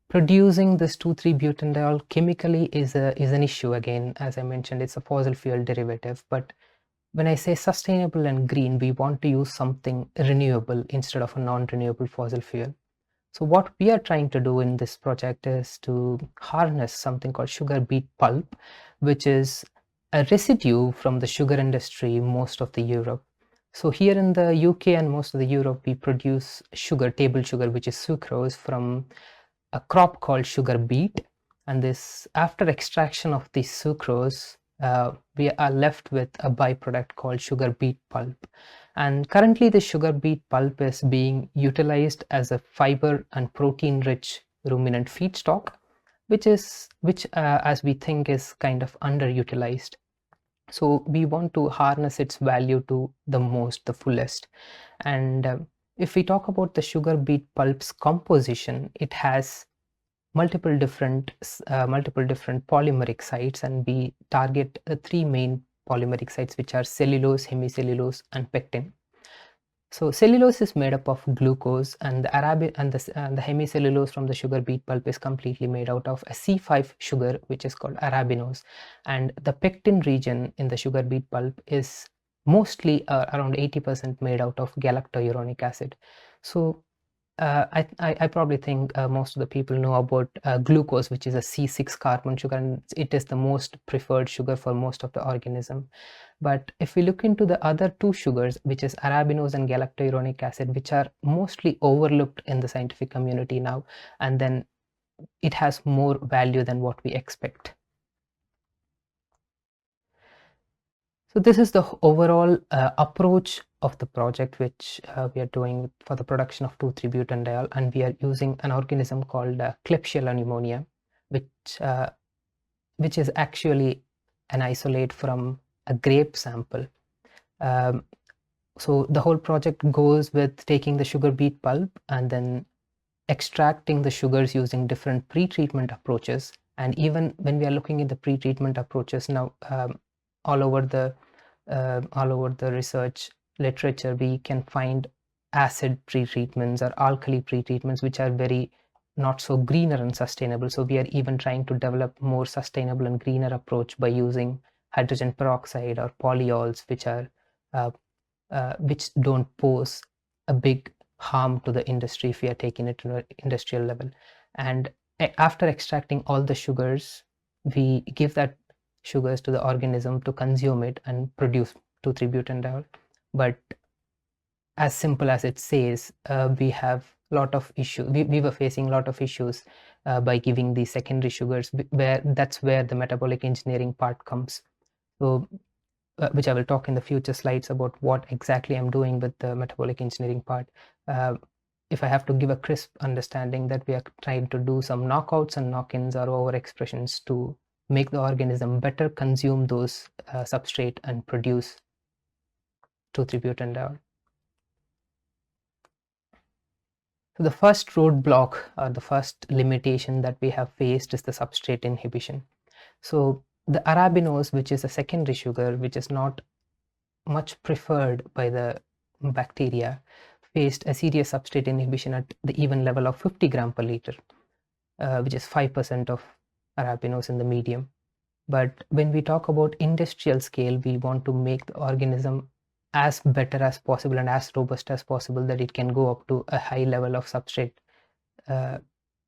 producing this 2,3-butanediol chemically is an issue. Again, as I mentioned, it's a fossil fuel derivative. But when I say sustainable and green, we want to use something renewable instead of a non-renewable fossil fuel. So what we are trying to do in this project is to harness something called sugar beet pulp, which is a residue from the sugar industry, most of the Europe. So here in the UK and most of the Europe, we produce sugar, table sugar, which is sucrose, from a crop called sugar beet. And this, after extraction of the sucrose, we are left with a byproduct called sugar beet pulp. And currently the sugar beet pulp is being utilized as a fiber and protein rich ruminant feedstock, which as we think is kind of underutilized. So we want to harness its value to the fullest. And if we talk about the sugar beet pulp's composition, it has multiple different polymeric sites, and we target three main polymeric sites, which are cellulose, hemicellulose, and pectin. So cellulose is made up of glucose, and the hemicellulose from the sugar beet pulp is completely made out of a C5 sugar, which is called arabinose. And the pectin region in the sugar beet pulp is mostly around 80% made out of galactouronic acid. So I probably think most of the people know about glucose, which is a C6 carbon sugar, and it is the most preferred sugar for most of the organism. But if we look into the other two sugars, which is arabinose and galactouronic acid, which are mostly overlooked in the scientific community now, and then it has more value than what we expect. So this is the overall approach of the project, which we are doing for the production of 2,3-butanediol, and we are using an organism called Klebsiella pneumonia, which is actually an isolate from a grape sample. So the whole project goes with taking the sugar beet pulp and then extracting the sugars using different pre-treatment approaches. And even when we are looking at the pre-treatment approaches now, all over the research literature, we can find acid pre-treatments or alkali pre-treatments, which are very not so greener and sustainable. So we are even trying to develop more sustainable and greener approach by using hydrogen peroxide or polyols, which don't pose a big harm to the industry if we are taking it to an industrial level. And after extracting all the sugars, we give that sugars to the organism to consume it and produce 2,3-butanediol. But as simple as it says, we have a lot of issues. We were facing a lot of issues by giving the secondary sugars, that's where the metabolic engineering part comes. So, which I will talk in the future slides about what exactly I'm doing with the metabolic engineering part. If I have to give a crisp understanding, that we are trying to do some knockouts and knock-ins or overexpressions to make the organism better consume those substrate and produce 2,3-butanediol. So the first roadblock or the first limitation that we have faced is the substrate inhibition. So the arabinose, which is a secondary sugar, which is not much preferred by the bacteria, faced a serious substrate inhibition at the even level of 50 gram per liter, which is 5% of arabinose in the medium. But when we talk about industrial scale, we want to make the organism as better as possible and as robust as possible, that it can go up to a high level of substrate,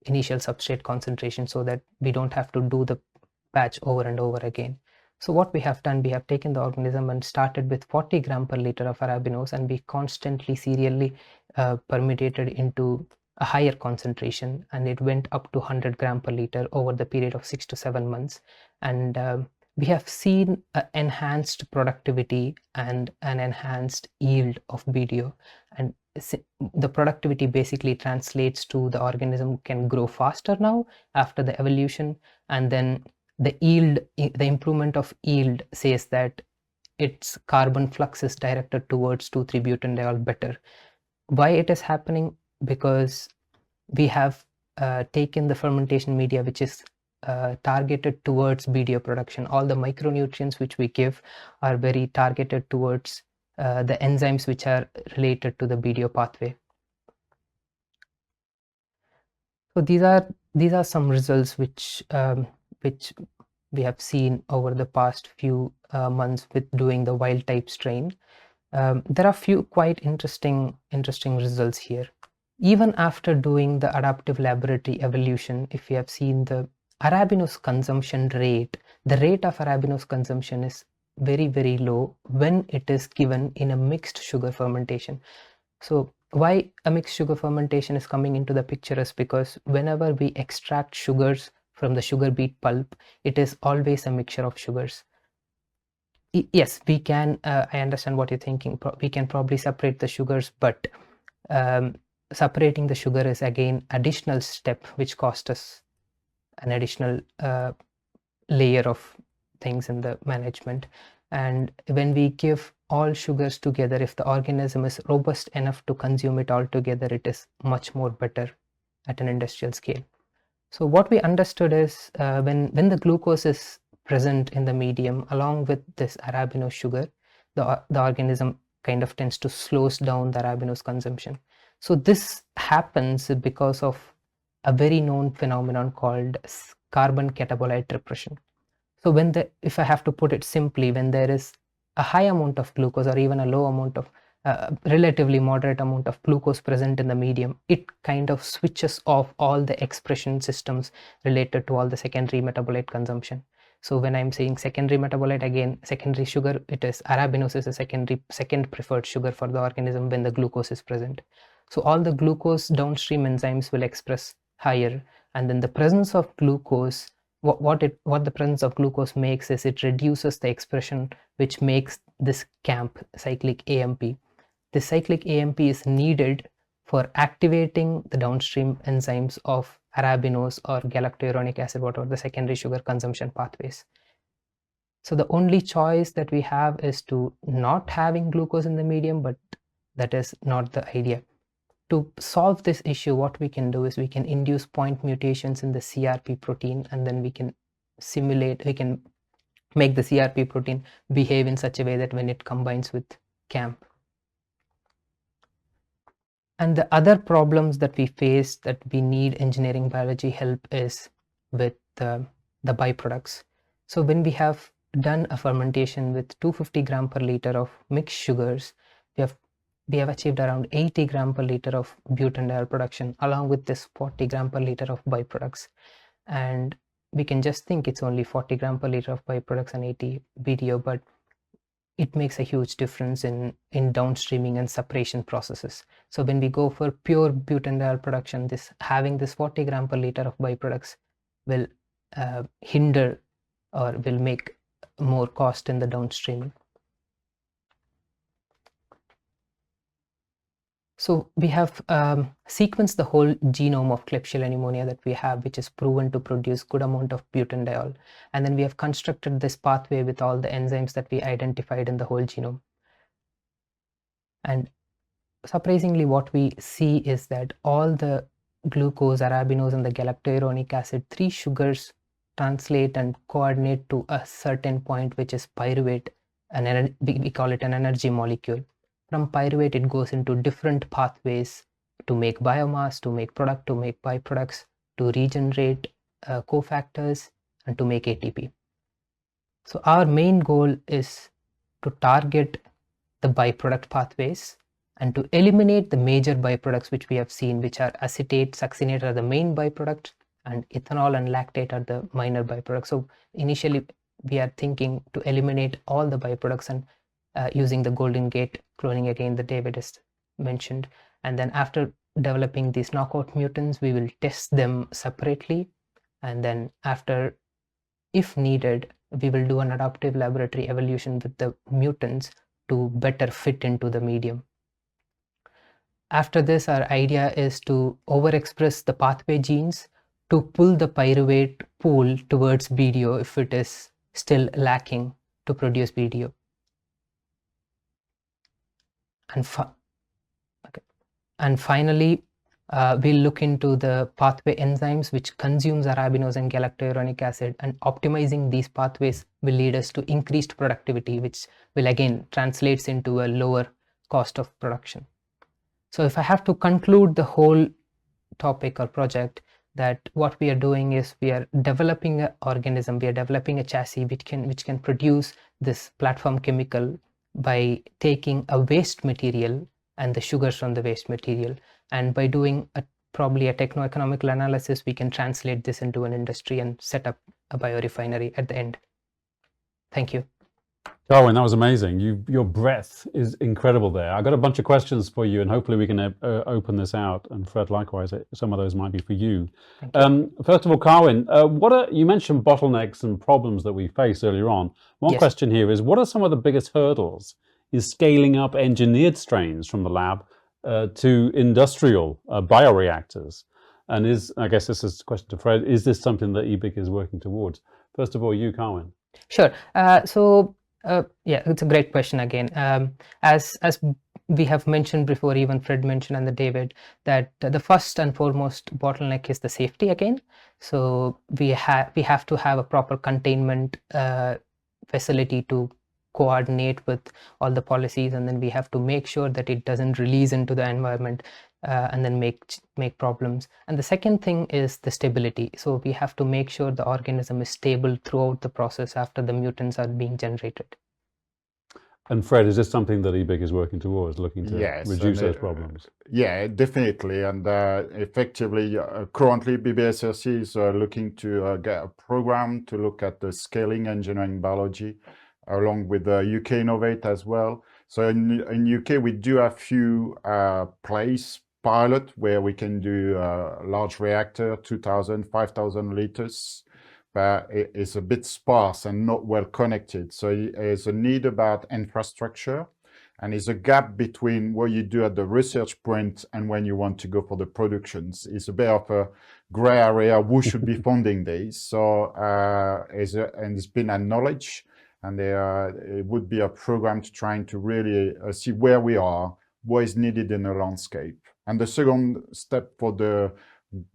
initial substrate concentration, so that we don't have to do the batch over and over again. So what we have done, we have taken the organism and started with 40 gram per liter of arabinose, and we constantly serially permutated into a higher concentration, and it went up to 100 gram per liter over the period of 6 to 7 months. And we have seen enhanced productivity and an enhanced yield of BDO, and the productivity basically translates to the organism can grow faster now after the evolution, and then the yield, the improvement of yield says that its carbon flux is directed towards 2,3-butanediol better. Why it is happening? Because we have taken the fermentation media which is targeted towards BDO production. All the micronutrients which we give are very targeted towards the enzymes which are related to the BDO pathway. So these are some results which we have seen over the past few months with doing the wild type strain. There are few quite interesting results here. Even after doing the adaptive laboratory evolution, if we have seen the arabinose consumption rate, the rate of arabinose consumption is very, very low when it is given in a mixed sugar fermentation. So why a mixed sugar fermentation is coming into the picture is because whenever we extract sugars from the sugar beet pulp, it is always a mixture of sugars. Yes, we can, I understand what you're thinking, we can probably separate the sugars, but separating the sugar is again additional step which cost us an additional layer of things in the management. And when we give all sugars together, if the organism is robust enough to consume it all together, it is much more better at an industrial scale. So what we understood is when the glucose is present in the medium along with this arabinose sugar, the organism kind of tends to slows down the arabinose consumption. So this happens because of a very known phenomenon called carbon catabolite repression. So when if I have to put it simply, when there is a high amount of glucose or even a low amount of relatively moderate amount of glucose present in the medium, it kind of switches off all the expression systems related to all the secondary metabolite consumption. So when I'm saying secondary metabolite, again, secondary sugar, it is arabinose is a second preferred sugar for the organism when the glucose is present. So all the glucose downstream enzymes will express higher, and then the presence of glucose, what the presence of glucose makes is it reduces the expression which makes this CAMP, cyclic AMP. The cyclic AMP is needed for activating the downstream enzymes of arabinose or galactouronic acid, whatever the secondary sugar consumption pathways. So the only choice that we have is to not having glucose in the medium, but that is not the idea. To solve this issue, what we can do is we can induce point mutations in the CRP protein, and then we can make the CRP protein behave in such a way that when it combines with CAMP. And the other problems that we face that we need engineering biology help is with the byproducts. So when we have done a fermentation with 250 gram per liter of mixed sugars, we have achieved around 80 gram per liter of butanediol production along with this 40 gram per liter of byproducts. And we can just think it's only 40 gram per liter of byproducts and 80 BDO, but it makes a huge difference in downstreaming and separation processes. So when we go for pure butanediol production, having this 40 gram per liter of byproducts will hinder or will make more cost in the downstreaming. So we have sequenced the whole genome of Klebsiella pneumonia that we have, which is proven to produce good amount of butanediol. And then we have constructed this pathway with all the enzymes that we identified in the whole genome. And surprisingly, what we see is that all the glucose, arabinose, and the galactouronic acid, 3 sugars translate and coordinate to a certain point, which is pyruvate, and we call it an energy molecule. From pyruvate, it goes into different pathways to make biomass, to make product, to make byproducts, to regenerate cofactors, and to make ATP. So our main goal is to target the byproduct pathways and to eliminate the major byproducts which we have seen, which are acetate, succinate are the main byproduct, and ethanol and lactate are the minor byproducts. So initially, we are thinking to eliminate all the byproducts and using the Golden Gate cloning again that David has mentioned. And then after developing these knockout mutants, we will test them separately. And then after, if needed, we will do an adaptive laboratory evolution with the mutants to better fit into the medium. After this, our idea is to overexpress the pathway genes to pull the pyruvate pool towards BDO if it is still lacking to produce BDO. And finally, we'll look into the pathway enzymes which consumes arabinose and galactouronic acid, and optimizing these pathways will lead us to increased productivity, which will again translates into a lower cost of production. So if I have to conclude the whole topic or project, that what we are doing is we are developing an organism, we are developing a chassis which can produce this platform chemical by taking a waste material and the sugars from the waste material, and by doing probably a techno-economical analysis, we can translate this into an industry and set up a biorefinery at the end. Thank you. Kawin, that was amazing. Your breadth is incredible there. I got a bunch of questions for you, and hopefully we can open this out. And Fred, likewise, some of those might be for you. First of all, Kawin, you mentioned bottlenecks and problems that we face earlier on. One question here is, what are some of the biggest hurdles in scaling up engineered strains from the lab to industrial bioreactors? And I guess this is a question to Fred, is this something that EBIC is working towards? First of all, you, Kawin. Sure. Yeah, it's a great question again. As we have mentioned before, even Fred mentioned and David, that the first and foremost bottleneck is the safety again. So we have to have a proper containment facility to coordinate with all the policies, and then we have to make sure that it doesn't release into the environment and then make problems. And the second thing is the stability. So we have to make sure the organism is stable throughout the process after the mutants are being generated. And Fred, is this something that EBIC is working towards, looking to reduce those problems? Yeah, definitely. And effectively, currently BBSRC is looking to get a program to look at the scaling engineering biology, along with UK Innovate as well. So in UK, we do a few pilot where we can do a large reactor, 2,000, 5,000 liters, but it's a bit sparse and not well connected. So there's a need about infrastructure, and there's a gap between what you do at the research point and when you want to go for the productions. It's a bit of a gray area, who should be funding these. So and it's been acknowledged, and it would be a program to trying to really see where we are, what is needed in the landscape. And the second step for the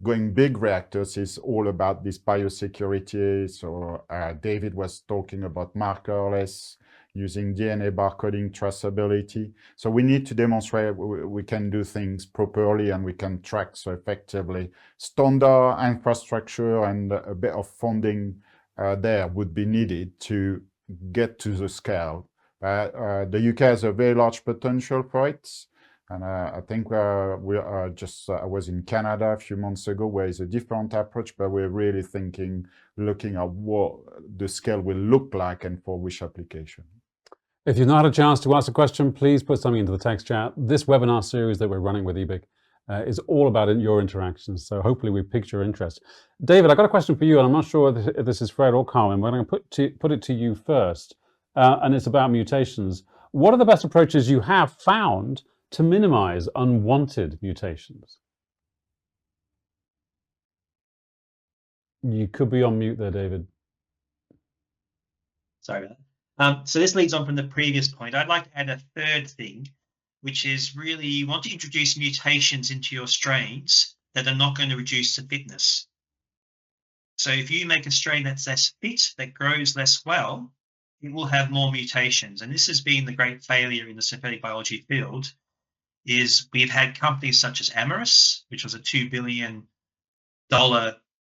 going big reactors is all about this biosecurity. So David was talking about markerless, using DNA barcoding traceability. So we need to demonstrate we can do things properly and we can track so effectively. Standard infrastructure and a bit of funding there would be needed to get to the scale. The UK has a very large potential for it. And I think I was in Canada a few months ago, where it's a different approach, but we're really looking at what the scale will look like and for which application. If you've not had a chance to ask a question, please put something into the text chat. This webinar series that we're running with EBIC is all about your interactions, so hopefully we piqued your interest. David, I've got a question for you, and I'm not sure if this is Fred or Kawin, but I'm going to put it to you first, and it's about mutations. What are the best approaches you have found to minimize unwanted mutations? You could be on mute there, David. Sorry about that. So this leads on from the previous point. I'd like to add a third thing, which is really you want to introduce mutations into your strains that are not going to reduce the fitness. So if you make a strain that's less fit, that grows less well, it will have more mutations. And this has been the great failure in the synthetic biology field, is we've had companies such as Amyris, which was a $2 billion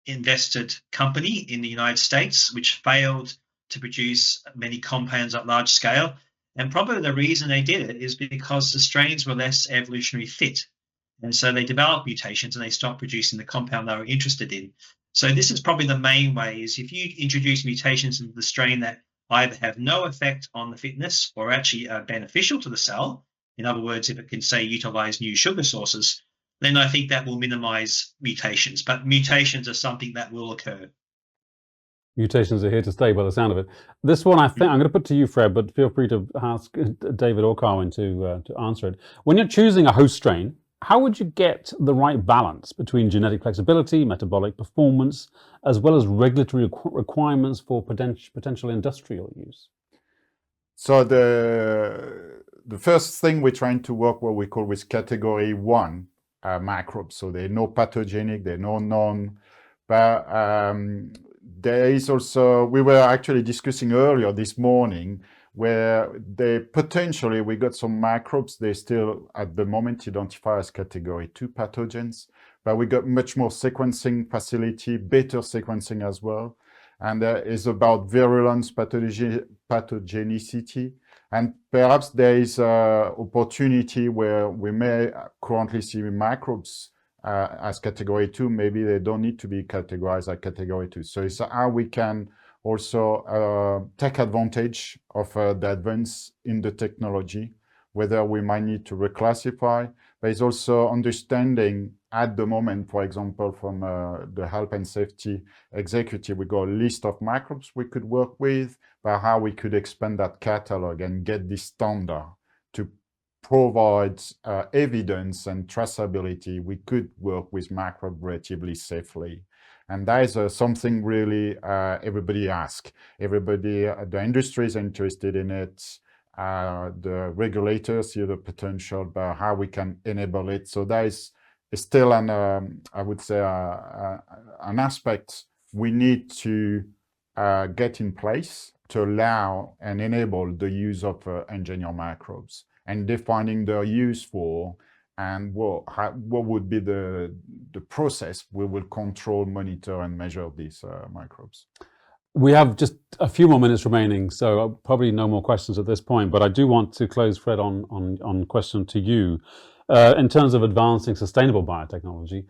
invested company in the United States, which failed to produce many compounds at large scale. And probably the reason they did it is because the strains were less evolutionary fit. And so they developed mutations and they stopped producing the compound they were interested in. So this is probably the main way, is if you introduce mutations into the strain that either have no effect on the fitness or actually are beneficial to the cell, in other words, if it can, say, utilize new sugar sources, then I think that will minimize mutations. But mutations are something that will occur. Mutations are here to stay by the sound of it. This one, I think, I'm going to put to you, Fred, but feel free to ask David or Kawin to answer it. When you're choosing a host strain How would you get the right balance between genetic flexibility, metabolic performance, as well as regulatory requirements for potential industrial use? So the first thing we're trying to work what we call with category 1 microbes. So they're no pathogenic, they're no known, but there is also, we were actually discussing earlier this morning where they potentially, we got some microbes, they still at the moment identify as category 2 pathogens, but we got much more sequencing facility, better sequencing as well. And is about virulence, pathogenicity, and perhaps there is an opportunity where we may currently see microbes as category 2, maybe they don't need to be categorized as category 2. So it's how we can also take advantage of the advance in the technology, whether we might need to reclassify, but it's also understanding at the moment, for example, from the health and safety executive, we got a list of microbes we could work with, but how we could expand that catalog and get this standard to provide evidence and traceability. We could work with microbes relatively safely. And that is something really everybody asks. Everybody, the industry is interested in it. The regulators see the potential, but how we can enable it. So that is still an, I would say, an aspect we need to get in place to allow and enable the use of engineered microbes and defining their use for and what would be the process we will control, monitor, and measure these microbes. We have just a few more minutes remaining, so probably no more questions at this point, but I do want to close, Fred, on question to you. In terms of advancing sustainable biotechnology,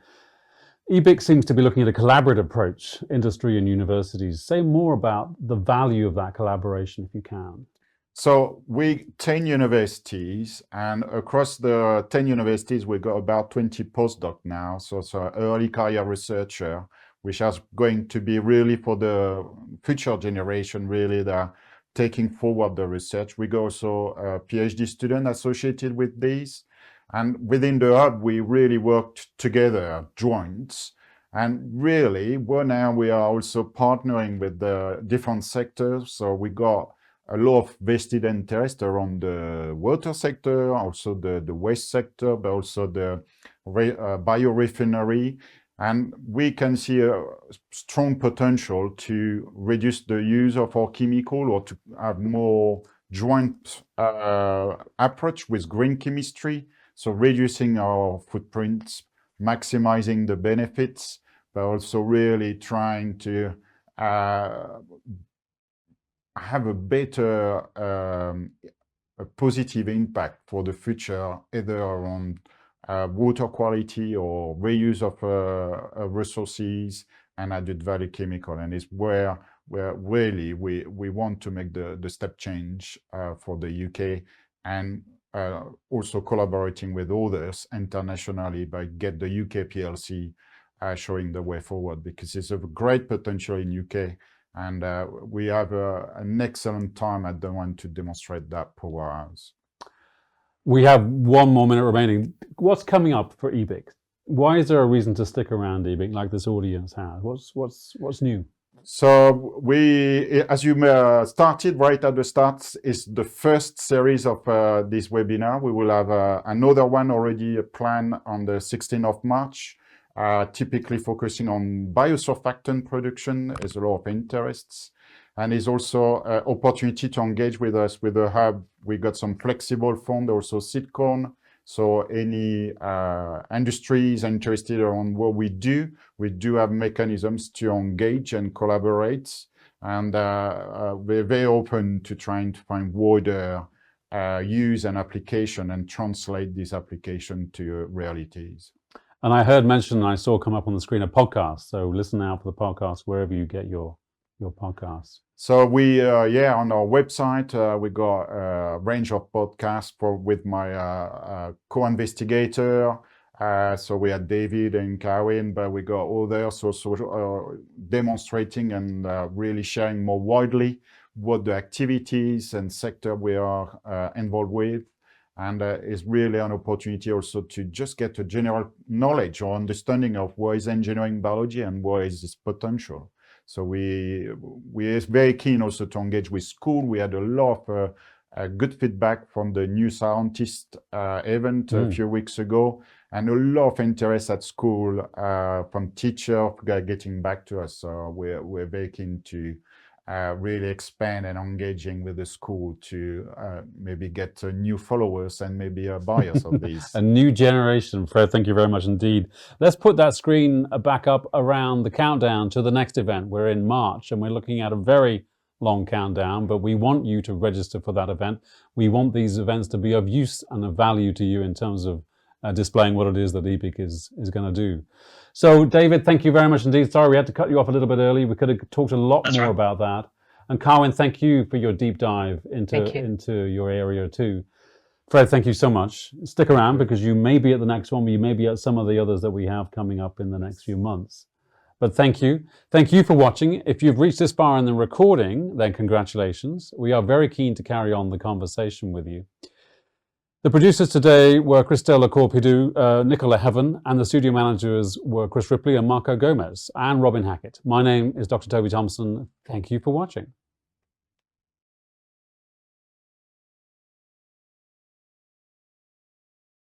EBIC seems to be looking at a collaborative approach, industry and universities. Say more about the value of that collaboration, if you can. So we 10 universities, and across the 10 universities, we got about 20 postdoc now. So early career researcher, which is going to be really for the future generation, really the taking forward the research. We got also a PhD student associated with these. And within the hub, we really worked together, joints. And really, now we are also partnering with the different sectors. So we got a lot of vested interest around the water sector, also the waste sector, but also the biorefinery. And we can see a strong potential to reduce the use of our chemical or to have more joint approach with green chemistry. So reducing our footprints, maximizing the benefits, but also really trying to have a better, a positive impact for the future, either around water quality or reuse of resources and added value chemical. And it's where really we want to make the step change for the UK, and also collaborating with others internationally by get the UK PLC showing the way forward, because it's a great potential in UK, and we have an excellent time at the one to demonstrate that powerhouse. We have 1 more minute remaining. What's coming up for EBIC? Why is there a reason to stick around EBIC like this audience has? What's new? So we, as you started right at the start, is the first series of this webinar. We will have another one already planned on the 16th of March, typically focusing on biosurfactant production. There's a lot of interests. And it's also an opportunity to engage with us with the hub. We got some flexible fund, also Sitcon. So any industries interested on what we do have mechanisms to engage and collaborate. And we're very open to trying to find wider use and application and translate this application to realities. And I heard mentioned, and I saw come up on the screen, a podcast. So listen out for the podcast wherever you get your podcasts. So we, on our website, we got a range of podcasts with my co-investigator. So we had David and Kawin, but we got others also demonstrating and really sharing more widely what the activities and sector we are involved with. And it's really an opportunity also to just get a general knowledge or understanding of what is engineering biology and what is its potential. So we are very keen also to engage with school. We had a lot of good feedback from the New Scientist event a few weeks ago, and a lot of interest at school from teachers getting back to us. So we're very keen to really expand and engaging with the school to maybe get new followers and maybe buyers of these. A new generation. Fred, thank you very much indeed. Let's put that screen back up around the countdown to the next event. We're in March and we're looking at a very long countdown, but we want you to register for that event. We want these events to be of use and of value to you in terms of displaying what it is that EBIC is going to do. So David, thank you very much indeed. Sorry we had to cut you off a little bit early. We could have talked a lot more about that. And Kawin, thank you for your deep dive into your area too. Fred, thank you so much. Stick around because you may be at the next one, but you may be at some of the others that we have coming up in the next few months. But thank you. Thank you for watching. If you've reached this far in the recording, then congratulations. We are very keen to carry on the conversation with you. The producers today were Christelle Corpidou, Nicola Heaven, and the studio managers were Chris Ripley and Marco Gomez, and Robin Hackett. My name is Dr. Toby Thompson. Thank you for watching.